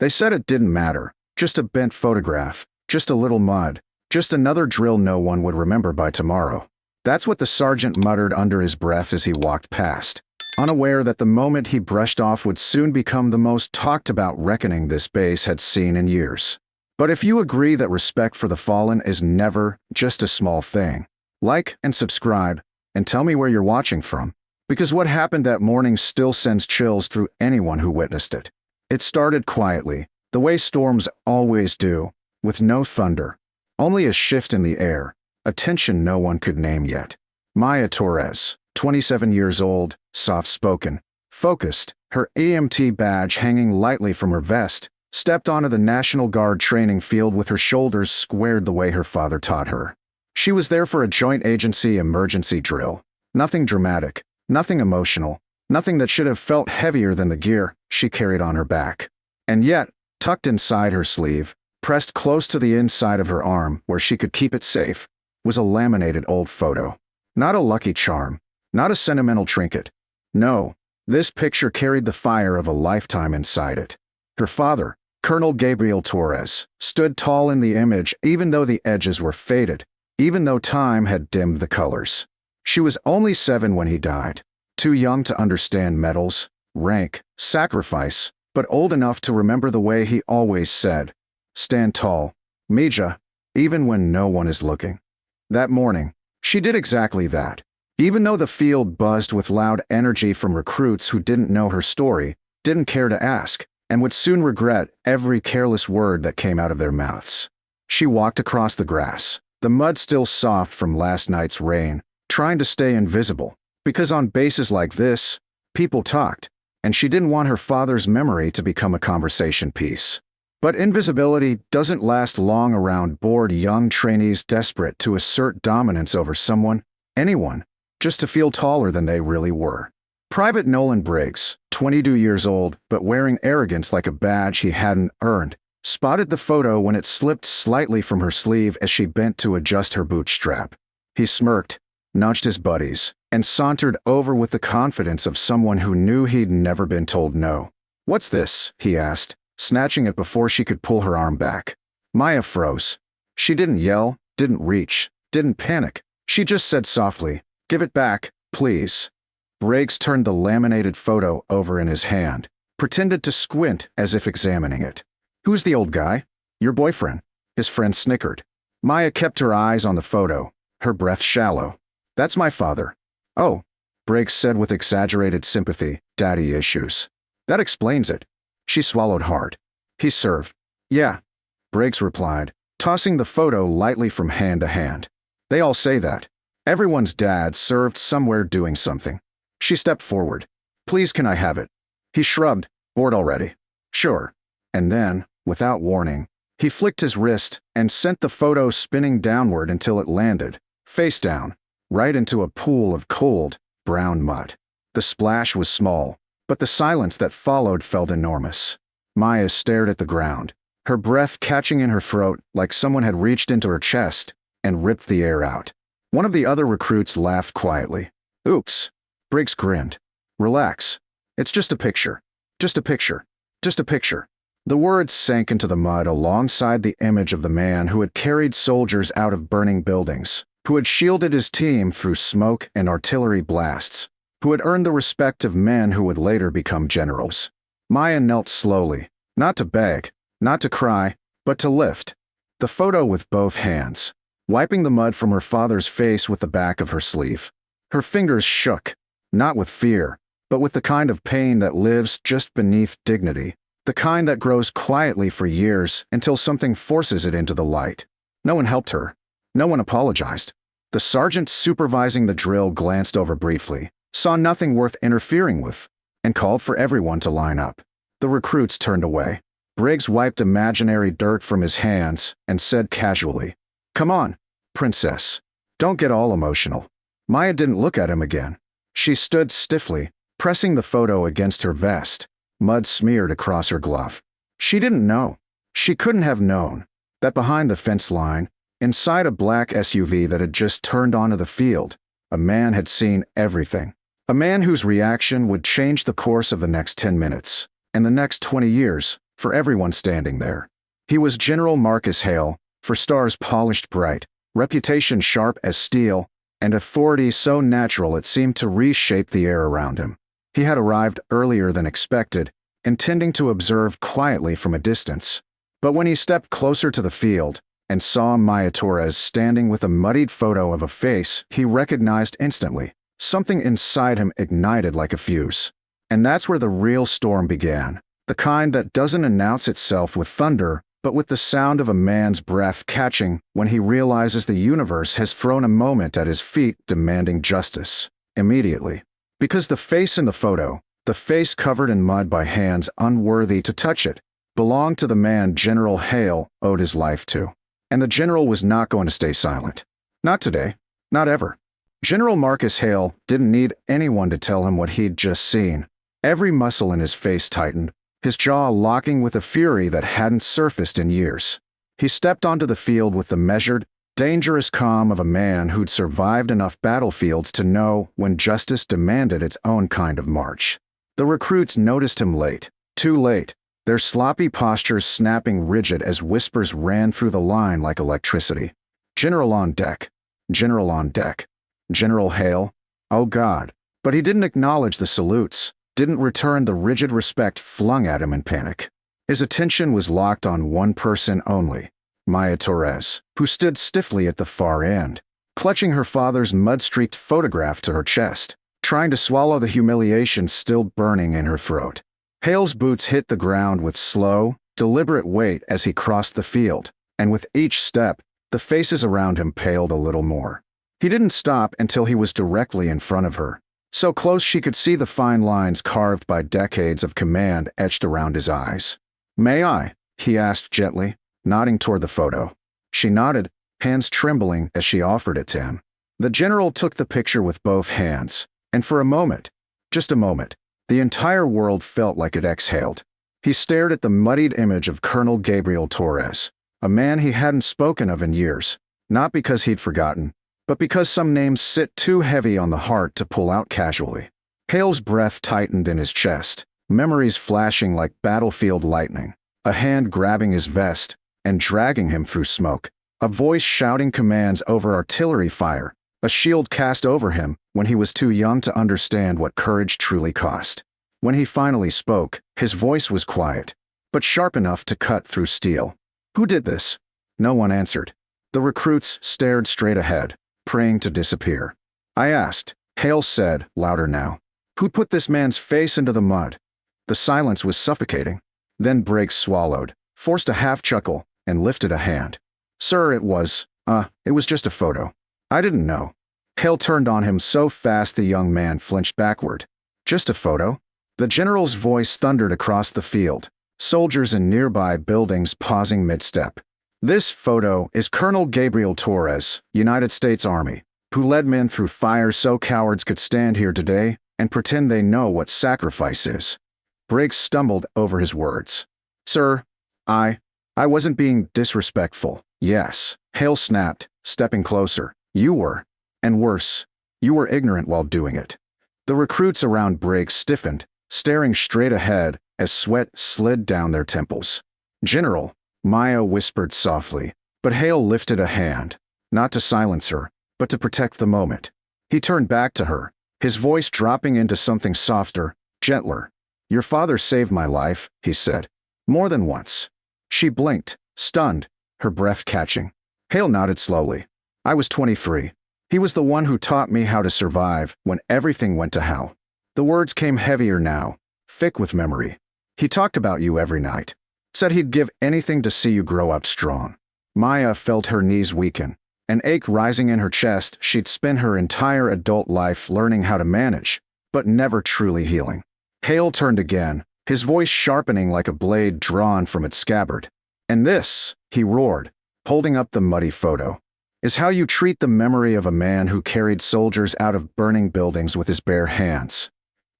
They said it didn't matter. Just a bent photograph. Just a little mud. Just another drill no one would remember by tomorrow. That's what the sergeant muttered under his breath as he walked past, unaware that the moment he brushed off would soon become the most talked about reckoning this base had seen in years. But if you agree that respect for the fallen is never just a small thing, like and subscribe, and tell me where you're watching from, because what happened that morning still sends chills through anyone who witnessed it. It started quietly, the way storms always do, with no thunder, only a shift in the air, a tension no one could name yet. Maya Torres, 27 years old, soft-spoken, focused, her EMT badge hanging lightly from her vest, stepped onto the National Guard training field with her shoulders squared the way her father taught her. She was there for a joint agency emergency drill. Nothing dramatic, nothing emotional, nothing that should have felt heavier than the gear she carried on her back. And yet, tucked inside her sleeve, pressed close to the inside of her arm where she could keep it safe, was a laminated old photo. Not a lucky charm, not a sentimental trinket. No, this picture carried the fire of a lifetime inside it. Her father, Colonel Gabriel Torres, stood tall in the image even though the edges were faded, even though time had dimmed the colors. She was only 7 when he died, too young to understand medals, rank, sacrifice, but old enough to remember the way he always said, "Stand tall, Mija, even when no one is looking." That morning, she did exactly that. Even though the field buzzed with loud energy from recruits who didn't know her story, didn't care to ask, and would soon regret every careless word that came out of their mouths. She walked across the grass, the mud still soft from last night's rain, trying to stay invisible, because on bases like this, people talked, and she didn't want her father's memory to become a conversation piece. But invisibility doesn't last long around bored young trainees desperate to assert dominance over someone, anyone, just to feel taller than they really were. Private Nolan Briggs, 22 years old, but wearing arrogance like a badge he hadn't earned, spotted the photo when it slipped slightly from her sleeve as she bent to adjust her boot strap. He smirked, nudged his buddies, and sauntered over with the confidence of someone who knew he'd never been told no. "What's this?" he asked, snatching it before she could pull her arm back. Maya froze. She didn't yell, didn't reach, didn't panic. She just said softly, "Give it back, please." Briggs turned the laminated photo over in his hand, pretended to squint as if examining it. "Who's the old guy?" "Your boyfriend." His friend snickered. Maya kept her eyes on the photo, her breath shallow. "That's my father." "Oh," Briggs said with exaggerated sympathy, "daddy issues." "That explains it." She swallowed hard. "He served." "Yeah," Briggs replied, tossing the photo lightly from hand to hand. "They all say that. Everyone's dad served somewhere doing something." She stepped forward. "Please, can I have it?" He shrugged, bored already. "Sure." And then, without warning, he flicked his wrist and sent the photo spinning downward until it landed, face down, right into a pool of cold, brown mud. The splash was small, but the silence that followed felt enormous. Maya stared at the ground, her breath catching in her throat like someone had reached into her chest and ripped the air out. One of the other recruits laughed quietly. "Oops." Briggs grinned. "Relax. It's just a picture. Just a picture. Just a picture." The words sank into the mud alongside the image of the man who had carried soldiers out of burning buildings, who had shielded his team through smoke and artillery blasts, who had earned the respect of men who would later become generals. Maya knelt slowly, not to beg, not to cry, but to lift the photo with both hands, wiping the mud from her father's face with the back of her sleeve. Her fingers shook, not with fear, but with the kind of pain that lives just beneath dignity, the kind that grows quietly for years until something forces it into the light. No one helped her. No one apologized. The sergeant supervising the drill glanced over briefly, saw nothing worth interfering with, and called for everyone to line up. The recruits turned away. Briggs wiped imaginary dirt from his hands and said casually, "Come on, princess. Don't get all emotional." Maya didn't look at him again. She stood stiffly, pressing the photo against her vest, mud smeared across her glove. She didn't know. She couldn't have known that behind the fence line, inside a black SUV that had just turned onto the field, a man had seen everything. A man whose reaction would change the course of the next 10 minutes, and the next 20 years, for everyone standing there. He was General Marcus Hale, for stars polished bright, reputation sharp as steel, and authority so natural it seemed to reshape the air around him. He had arrived earlier than expected, intending to observe quietly from a distance. But when he stepped closer to the field and saw Maya Torres standing with a muddied photo of a face he recognized instantly, something inside him ignited like a fuse. And that's where the real storm began, the kind that doesn't announce itself with thunder, but with the sound of a man's breath catching when he realizes the universe has thrown a moment at his feet demanding justice. Immediately. Because the face in the photo, the face covered in mud by hands unworthy to touch it, belonged to the man General Hale owed his life to. And the general was not going to stay silent. Not today. Not ever. General Marcus Hale didn't need anyone to tell him what he'd just seen. Every muscle in his face tightened, his jaw locking with a fury that hadn't surfaced in years. He stepped onto the field with the measured, dangerous calm of a man who'd survived enough battlefields to know when justice demanded its own kind of march. The recruits noticed him late, too late, their sloppy postures snapping rigid as whispers ran through the line like electricity. General on deck. General on deck. General Hale. Oh God. But he didn't acknowledge the salutes, didn't return the rigid respect flung at him in panic. His attention was locked on one person only. Maya Torres, who stood stiffly at the far end, clutching her father's mud-streaked photograph to her chest, trying to swallow the humiliation still burning in her throat. Hale's boots hit the ground with slow, deliberate weight as he crossed the field, and with each step, the faces around him paled a little more. He didn't stop until he was directly in front of her, so close she could see the fine lines carved by decades of command etched around his eyes. "May I?" he asked gently, nodding toward the photo. She nodded, hands trembling as she offered it to him. The general took the picture with both hands, and for a moment, just a moment, the entire world felt like it exhaled. He stared at the muddied image of Colonel Gabriel Torres, a man he hadn't spoken of in years, not because he'd forgotten, but because some names sit too heavy on the heart to pull out casually. Hale's breath tightened in his chest, memories flashing like battlefield lightning, a hand grabbing his vest and dragging him through smoke, a voice shouting commands over artillery fire, a shield cast over him when he was too young to understand what courage truly cost. When he finally spoke, his voice was quiet, but sharp enough to cut through steel. "Who did this?" No one answered. The recruits stared straight ahead, praying to disappear. "I asked," Hale said, louder now. "Who put this man's face into the mud?" The silence was suffocating. Then Briggs swallowed, forced a half-chuckle, and lifted a hand. "Sir, it was just a photo. I didn't know." Hale turned on him so fast the young man flinched backward. "Just a photo?" The general's voice thundered across the field, soldiers in nearby buildings pausing mid-step. "This photo is Colonel Gabriel Torres, United States Army, who led men through fire so cowards could stand here today and pretend they know what sacrifice is." Briggs stumbled over his words. "Sir, I wasn't being disrespectful." "Yes," Hale snapped, stepping closer. "You were. And worse, you were ignorant while doing it." The recruits around Briggs stiffened, staring straight ahead as sweat slid down their temples. "General," Maya whispered softly, but Hale lifted a hand, not to silence her, but to protect the moment. He turned back to her, his voice dropping into something softer, gentler. "Your father saved my life," he said. "More than once." She blinked, stunned, her breath catching. Hale nodded slowly. "I was 23. He was the one who taught me how to survive when everything went to hell." The words came heavier now, thick with memory. "He talked about you every night. Said he'd give anything to see you grow up strong." Maya felt her knees weaken, an ache rising in her chest she'd spent her entire adult life learning how to manage, but never truly healing. Hale turned again, his voice sharpening like a blade drawn from its scabbard. "And this," he roared, holding up the muddy photo, "is how you treat the memory of a man who carried soldiers out of burning buildings with his bare hands."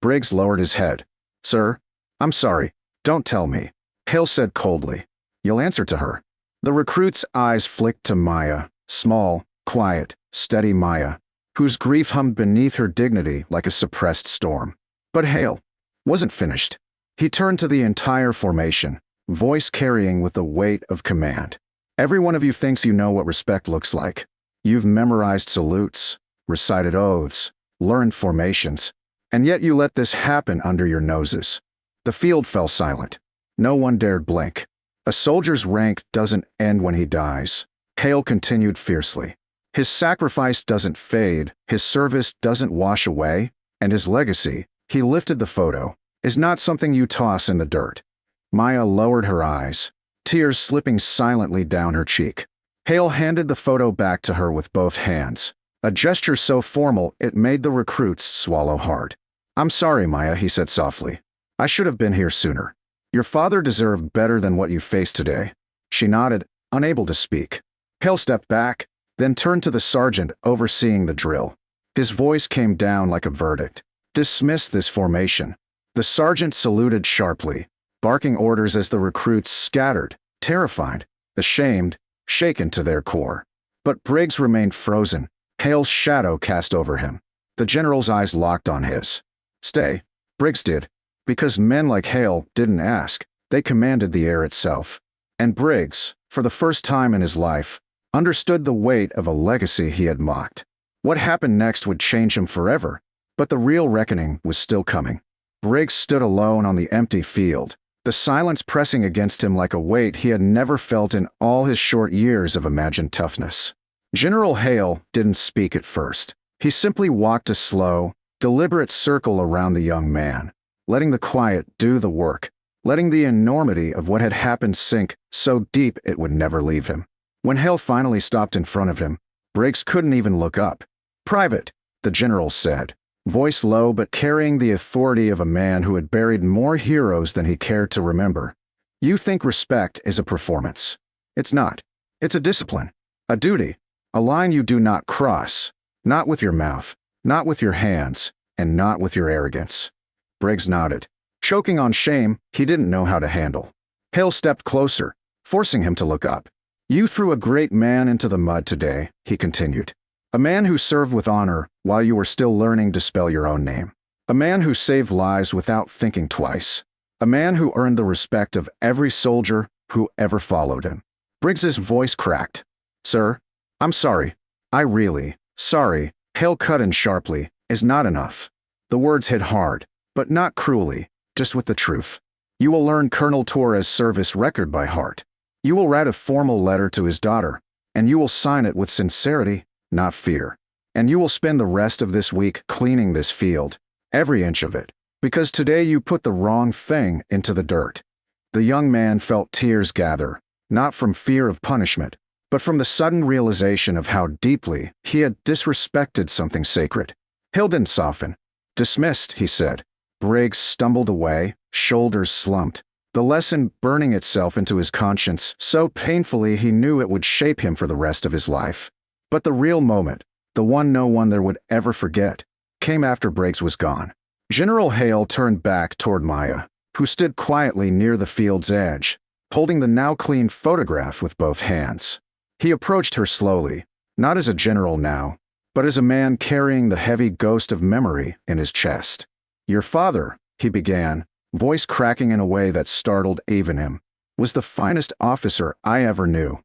Briggs lowered his head. "Sir, I'm sorry. Don't tell me," Hale said coldly. "You'll answer to her." The recruit's eyes flicked to Maya, small, quiet, steady Maya, whose grief hummed beneath her dignity like a suppressed storm. But Hale wasn't finished. He turned to the entire formation, voice carrying with the weight of command. Every one of you thinks you know what respect looks like. You've memorized salutes, recited oaths, learned formations, and yet you let this happen under your noses. The field fell silent. No one dared blink. A soldier's rank doesn't end when he dies. Hale continued fiercely. His sacrifice doesn't fade, his service doesn't wash away, and his legacy, he lifted the photo, is not something you toss in the dirt. Maya lowered her eyes, tears slipping silently down her cheek. Hale handed the photo back to her with both hands, a gesture so formal it made the recruits swallow hard. "I'm sorry, Maya," he said softly. "I should have been here sooner. Your father deserved better than what you faced today." She nodded, unable to speak. Hale stepped back, then turned to the sergeant overseeing the drill. His voice came down like a verdict. "Dismiss this formation." The sergeant saluted sharply, barking orders as the recruits scattered, terrified, ashamed, shaken to their core. But Briggs remained frozen, Hale's shadow cast over him. The general's eyes locked on his. "Stay," Briggs did, because men like Hale didn't ask, they commanded the air itself. And Briggs, for the first time in his life, understood the weight of a legacy he had mocked. What happened next would change him forever, but the real reckoning was still coming. Briggs stood alone on the empty field, the silence pressing against him like a weight he had never felt in all his short years of imagined toughness. General Hale didn't speak at first. He simply walked a slow, deliberate circle around the young man, letting the quiet do the work, letting the enormity of what had happened sink so deep it would never leave him. When Hale finally stopped in front of him, Briggs couldn't even look up. "Private," the general said, voice low but carrying the authority of a man who had buried more heroes than he cared to remember. "You think respect is a performance. It's not. It's a discipline, a duty, a line you do not cross, not with your mouth, not with your hands, and not with your arrogance." Briggs nodded. Choking on shame he didn't know how to handle. Hale stepped closer, forcing him to look up. "You threw a great man into the mud today," he continued. "A man who served with honor while you were still learning to spell your own name. A man who saved lives without thinking twice. A man who earned the respect of every soldier who ever followed him." Briggs's voice cracked. "Sir, I'm sorry. Sorry," Hale cut in sharply, "is not enough." The words hit hard, but not cruelly, just with the truth. "You will learn Colonel Torres' service record by heart. You will write a formal letter to his daughter, and you will sign it with sincerity, not fear. And you will spend the rest of this week cleaning this field, every inch of it, because today you put the wrong thing into the dirt." The young man felt tears gather, not from fear of punishment, but from the sudden realization of how deeply he had disrespected something sacred. Hale didn't soften. "Dismissed," he said. Briggs stumbled away, shoulders slumped, the lesson burning itself into his conscience so painfully he knew it would shape him for the rest of his life. But the real moment, the one no one there would ever forget, came after Briggs was gone. General Hale turned back toward Maya, who stood quietly near the field's edge, holding the now clean photograph with both hands. He approached her slowly, not as a general now, but as a man carrying the heavy ghost of memory in his chest. "Your father," he began, voice cracking in a way that startled even him, "was the finest officer I ever knew."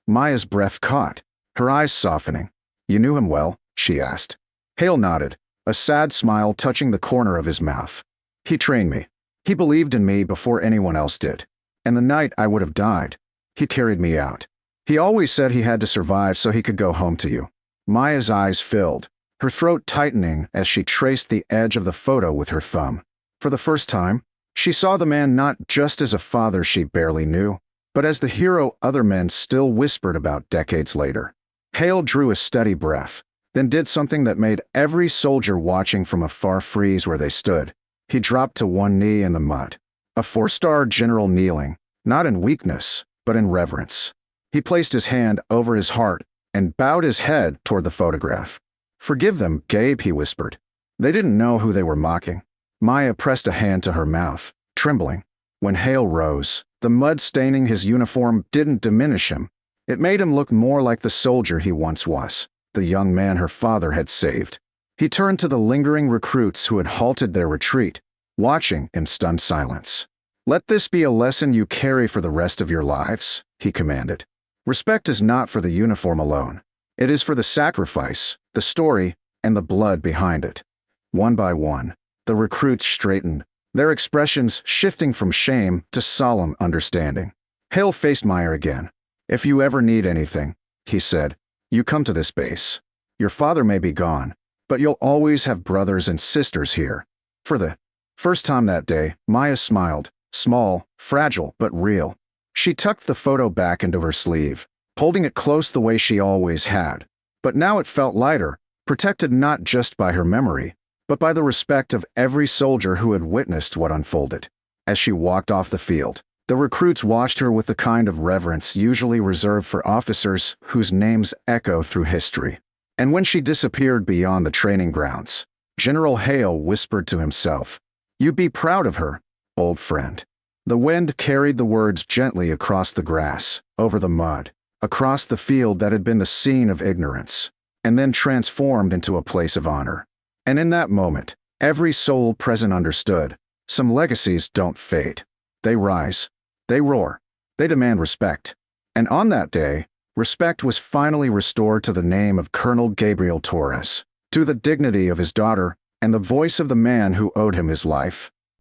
Maya's breath caught, her eyes softening. "You knew him well?" she asked. Hale nodded, a sad smile touching the corner of his mouth. "He trained me. He believed in me before anyone else did. And the night I would have died, he carried me out. He always said he had to survive so he could go home to you." Maya's eyes filled, her throat tightening as she traced the edge of the photo with her thumb. For the first time, she saw the man not just as a father she barely knew, but as the hero other men still whispered about decades later. Hale drew a steady breath, then did something that made every soldier watching from afar freeze where they stood. He dropped to one knee in the mud. A four-star general kneeling, not in weakness, but in reverence. He placed his hand over his heart and bowed his head toward the photograph. "Forgive them, Gabe," he whispered. They didn't know who they were mocking. Maya pressed a hand to her mouth, trembling. When Hale rose, the mud staining his uniform didn't diminish him. It made him look more like the soldier he once was, the young man her father had saved. He turned to the lingering recruits who had halted their retreat, watching in stunned silence. Let this be a lesson you carry for the rest of your lives, he commanded. Respect is not for the uniform alone. It is for the sacrifice, the story, and the blood behind it. One by one, the recruits straightened, their expressions shifting from shame to solemn understanding. Hale faced Meyer again. If you ever need anything, he said, you come to this base. Your father may be gone, but you'll always have brothers and sisters here. For the first time that day, Maya smiled, small, fragile, but real. She tucked the photo back into her sleeve, holding it close the way she always had. But now it felt lighter, protected not just by her memory, but by the respect of every soldier who had witnessed what unfolded. As she walked off the field, the recruits watched her with the kind of reverence usually reserved for officers whose names echo through history. And when she disappeared beyond the training grounds, General Hale whispered to himself, "You'd be proud of her, old friend." The wind carried the words gently across the grass, over the mud, across the field that had been the scene of ignorance, and then transformed into a place of honor. And in that moment, every soul present understood, some legacies don't fade. They rise, they roar, they demand respect. And on that day, respect was finally restored to the name of Colonel Gabriel Torres, to the dignity of his daughter, and the voice of the man who owed him his life.